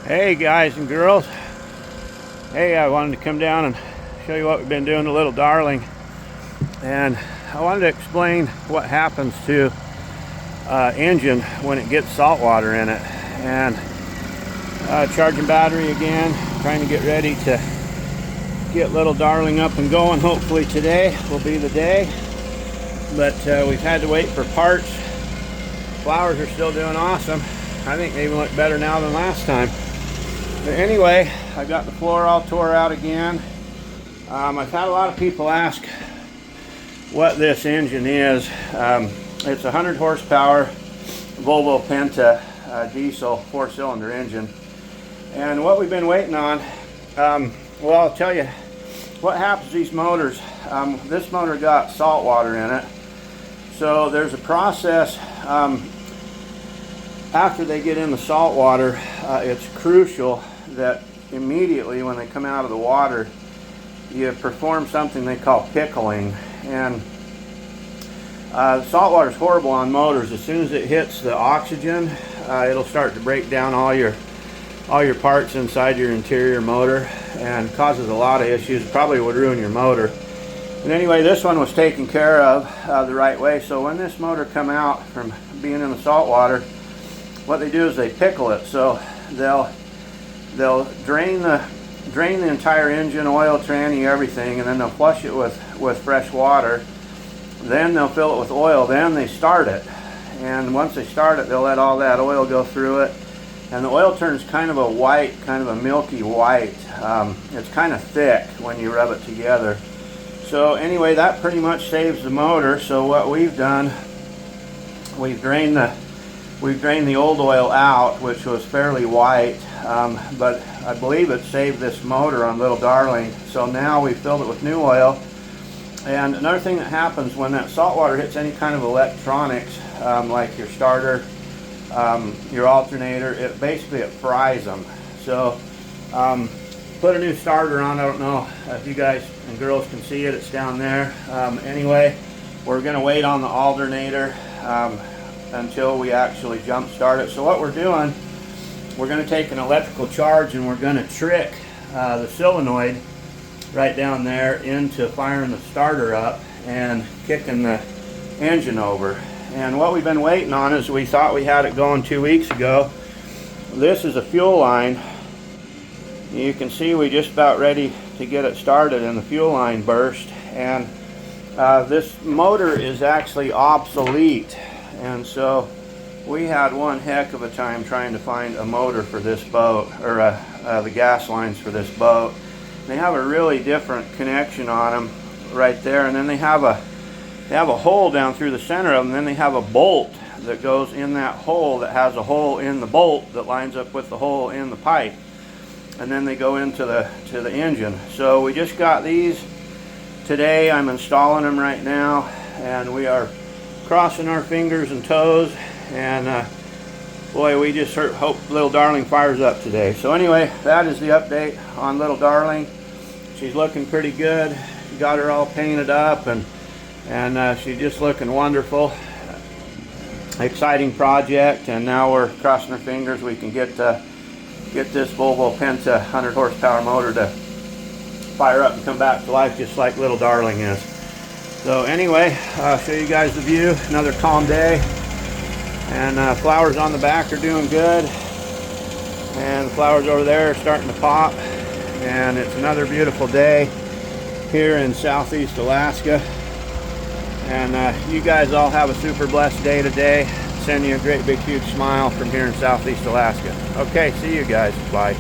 Hey guys and girls. Hey, I wanted to come down and show you what we've been doing to Little Darling. And I wanted to explain what happens to engine when it gets salt water in it. And charging battery again, trying to get ready to get Little Darling up and going. Hopefully today will be the day. But we've had to wait for parts. Flowers are still doing awesome. I think they even look better now than last time. But anyway, I got the floor all tore out again. I've had a lot of people ask what this engine is. It's a 100 horsepower Volvo Penta diesel 4-cylinder engine. And what we've been waiting on, well, I'll tell you what happens to these motors. This motor got salt water in it. So there's a process after they get in the salt water. It's crucial that immediately when they come out of the water, you perform something they call pickling. And salt water is horrible on motors. As soon as it hits the oxygen, it'll start to break down all your parts inside your interior motor and causes a lot of issues. Probably would ruin your motor. And anyway, this one was taken care of the right way. So when this motor come out from being in the salt water, what they do is they pickle it. So they'll drain the entire engine, oil, tranny, everything, and then they'll flush it with fresh water. Then they'll fill it with oil. Then they start it. And once they start it, they'll let all that oil go through it. And the oil turns kind of a white, kind of a milky white. It's kind of thick when you rub it together. So anyway, that pretty much saves the motor. So what we've done, we've drained the old oil out, which was fairly white, but I believe it saved this motor on Little Darling. So now we filled it with new oil. And another thing that happens when that salt water hits any kind of electronics, like your starter, your alternator, it fries them. So put a new starter on. I don't know if you guys and girls can see it. It's down there. Anyway, we're going to wait on the alternator until we actually jump start it. So what we're doing, we're going to take an electrical charge and we're going to trick the solenoid right down there into firing the starter up and kicking the engine over. And what we've been waiting on is, we thought we had it going 2 weeks ago. This is a fuel line. You can see we just about ready to get it started and the fuel line burst. And this motor is actually obsolete. And so we had one heck of a time trying to find a motor for this boat, or the gas lines for this boat. They have a really different connection on them right there, and then they have a hole down through the center of them. Then they have a bolt that goes in that hole that has a hole in the bolt that lines up with the hole in the pipe, and then they go into the engine. So we just got these today. I'm installing them right now, and we are crossing our fingers and toes, and boy, we just hope Little Darling fires up today. So anyway, that is the update on Little Darling. She's looking pretty good. Got her all painted up, and she's just looking wonderful. Exciting project, and now we're crossing our fingers we can get this Volvo Penta 100 horsepower motor to fire up and come back to life just like Little Darling is. So anyway, I'll show you guys the view. Another calm day, and flowers on the back are doing good, and the flowers over there are starting to pop, and it's another beautiful day here in Southeast Alaska. And you guys all have a super blessed day today. Sending you a great big huge smile from here in Southeast Alaska. Okay, see you guys. Bye.